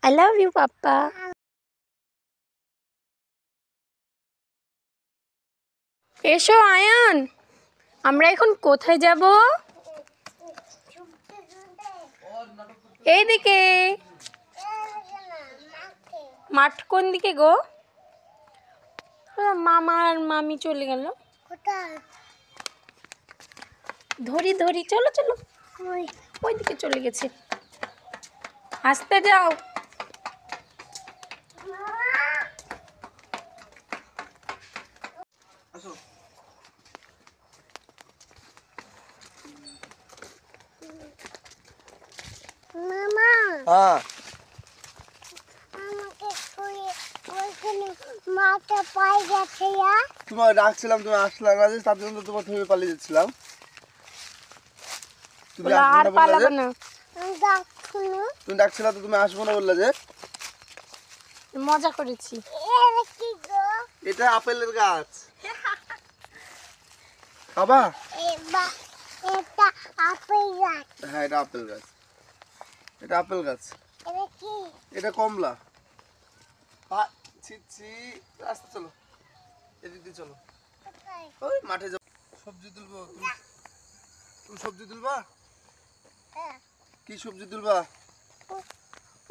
I love you, Papa. এসো আয়ান, আমরা এখন কোথায় যাব? এইদিকে। মাঠ কোন দিকে গো? মামা আর মামি চলে গেল। ধরি ধরি, চলো চলো। ওই দিকে চলে গেছে। আসতে যাও। মামা হ্যাঁ আমাকে ওইখানে মাথা পাই গেছে। তোমার ডাকছিলাম, তুমি আসলে না, যে তার জন্য তোমার থেকে পালিয়ে যাচ্ছিলাম। তুমি আর পালাবো না। তুমি ডাকছিলা তো, তুমি আসবো না বললে যে। মজা করেছি। এটা আপেলের গাছ। খাবা? এটা আপেল গাছ। হ্যাঁ এটা আপেল গাছ, এটা আপেল গাছ। এটা কি? এটা কমলা। ছি রাস্তা চলো, এদিক দিয়ে চলো। ওই মাঠে যাও, সবজি তুলবো। তুমি সবজি তুলবা? কি সবজি তুলবা?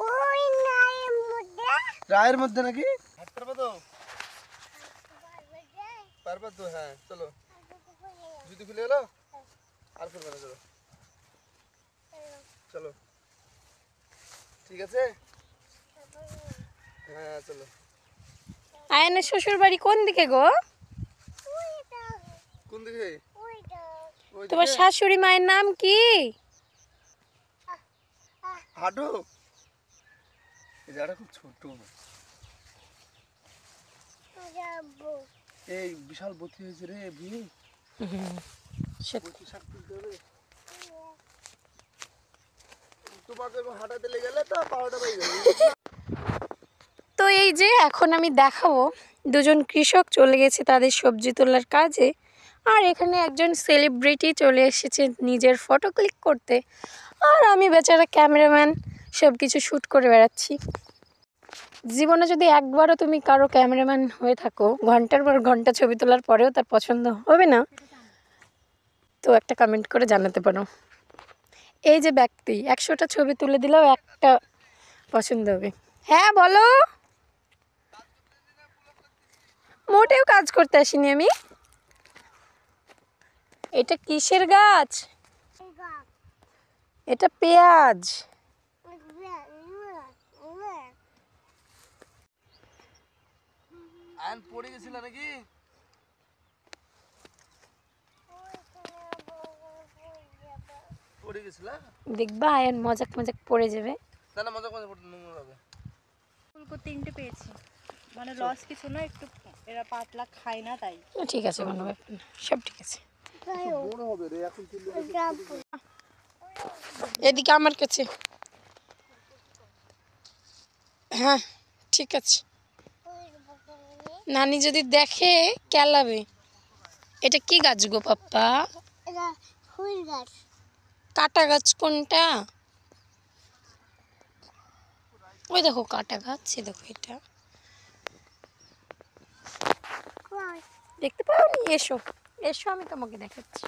ওই নায়ের মধ্যে। রায়ের মধ্যে নাকি? হাঁটতে পারবে তো? পারবে তো? হ্যাঁ চলো। জুতো খুলে গেলো? আর করবে না, চলো চলো। ঠিক আছে, হ্যাঁ চলো। আয়ানের শ্বশুর বাড়ি কোন দিকে গো? কোন দিকে? ওই তোমার দিকে? শাশুড়ি মায়ের নাম কি? হাঁটো। এই জায়গাটা খুব ছোট। এই বিশাল বতি হয়েছে রে বিয়ে। বতি শাক তুলতে হবে। তোমাকে হাঁটাতে লেগে গেলে তো পাওয়াটা পেয়ে যাবে। তো এই যে এখন আমি দেখাবো, দুজন কৃষক চলে গেছে তাদের সবজি তোলার কাজে, আর এখানে একজন সেলিব্রিটি চলে এসেছে নিজের ফটো ক্লিক করতে, আর আমি বেচারা ক্যামেরাম্যান সব কিছু শ্যুট করে বেড়াচ্ছি। জীবনে যদি একবারও তুমি কারো ক্যামেরাম্যান হয়ে থাকো, ঘন্টার পর ঘন্টা ছবি তোলার পরেও তার পছন্দ হবে না, তো একটা কমেন্ট করে জানাতে পারো। এই যে ব্যক্তি 100টা ছবি তুলে দিলেও একটা পছন্দ হবে। হ্যাঁ বলো। মোটেও কাজ করতে আসিনি আমি। এটা কিসের গাছ? এটা পেঁয়াজ। আয়ন পড়ে গেছিল নাকি? পড়ে গেছিল? দেখবা আয়ন মজাক মজাক পড়ে যাবে। না না, মজা করে পড়তে নোংরা হবে। ফুলকো 3টে পেয়েছি, মানে লস কিছু না, একটু এরা পাতলা খায় না তাই। ঠিক আছে, কোনো ব্যাপার না, সব ঠিক আছে। বড় হবে রে এখন তুললে। এদিকে আমার কাছে। হ্যাঁ ঠিক আছে, নানি যদি দেখে কেলাবে। এটা কি গাছ গো পাপ্পা? এটা ফুল গাছ। কাটা গাছ কোনটা? ওই দেখো কাটা গাছ, এই দেখো এটা দেখতে পাওনি? এসো এসো, আমি তোমাকে দেখাচ্ছি।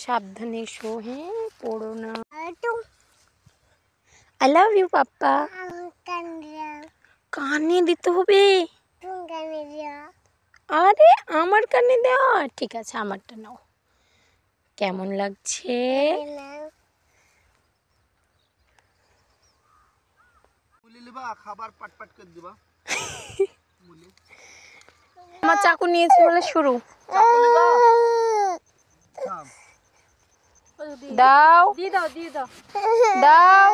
সাবধানে এসো, হ্যাঁ পড়ো না। আই লাভ ইউ পাপ্পা। কানে দিতে হবে? আরে আমার কানে দেওয়া, ঠিক আছে আমারটা নাও। কেমন লাগছে? মুলি লিবা, খাবার পাট পাট করে দিবা। মুলি আমার চাকু নিয়েছি বলে শুরু। চাকু লিবা। থাম। দাও দিয়ে দাও দিয়ে দাও। দাও।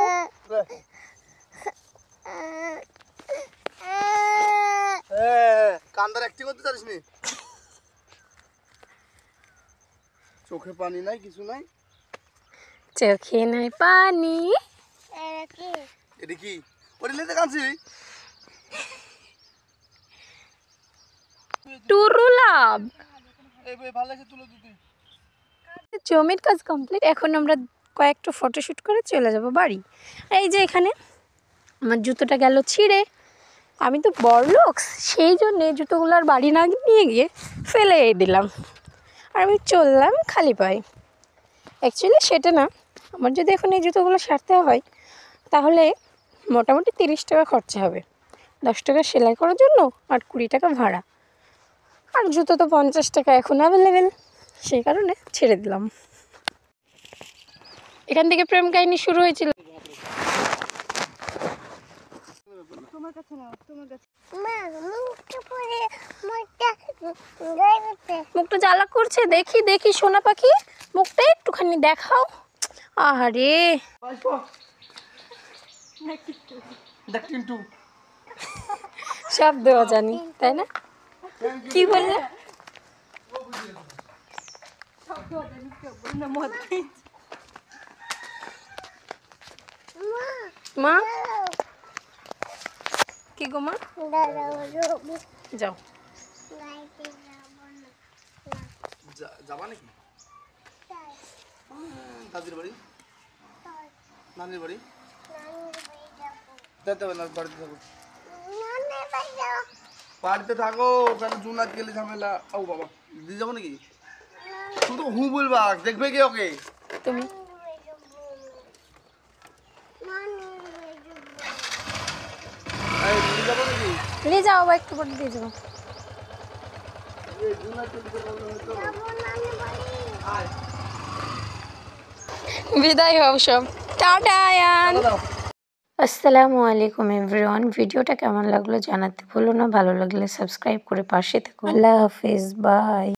কান্দার অ্যাক্টিং করতে পারিস নি? চোখে পানি নাই, কিছু নাই। চোখে নাই পানি। এটা কি? ওটা লেতে কাঁদছি। টুরু লাভ। এই ভালো লাগছে, তুলে দিতে। জমির কাজ কমপ্লিট, এখন আমরা কয়েকটা ফটোশ্যুট করে চলে যাব বাড়ি। এই যে এখানে আমার জুতোটা গেল ছিঁড়ে। আমি তো বড়লোক, সেই জন্যে জুতোগুলো আর বাড়ি না নিয়ে গিয়ে ফেলে দিলাম, আর আমি চললাম খালি পায়ে। অ্যাকচুয়ালি সেটা না, আমার যদি এখন এই জুতোগুলো সারতে হয় তাহলে মোটামুটি 30 টাকা খরচা হবে, 10 টাকা সেলাই করার জন্য আর 20 টাকা ভাড়া, আর জুতো তো 50 টাকা এখন অ্যাভেলেবেল, সেই কারণে ছেড়ে দিলাম। এখান থেকে প্রেম কাহিনী শুরু হয়েছিল। তোমার কাছে নাও, তোমার কাছে। মা মুখটা পরে মুখটা গাইতে মুখটা জ্বালা করছে, দেখি দেখি সোনা পাখি, মুখটা একটুখানি দেখাও। আহারে, দেখ কিন্তু সব দেওয়া জানি, তাই না? কি বললে? মা কি গো মা? দাঁড়াও রবি যাও। গাইতে যাব না যাবা নাকি তাই দাদির বাড়ি, তাই নানির বাড়ি? নানি বাড়ি যাব যেতে হবে না, বাড়িতে থাকো। নানি বাড়ি যাব বাড়িতে থাকো, কেন জুনাত গেলে ঝামেলা। ও বাবা, দিয়ে যাবো নাকি? তুমি তো হু বলবা, দেখবে কে ওকে? তুমি এই, দিয়ে যাবো নাকি? নিয়ে যাও বা একটু পরে দিয়ে যাবো। এই জুনাত চলে যেতে বললো হয়তো। আয়, বিদায় হও সব, টাটা আয়ান। দাও। আসসালামু আলাইকুম এভরিওয়ান, ভিডিওটা কেমন লাগলো জানাতে ভুলো না, ভালো লাগলে সাবস্ক্রাইব করে পাশে থেকো। আল্লাহ হাফিজ, বাই।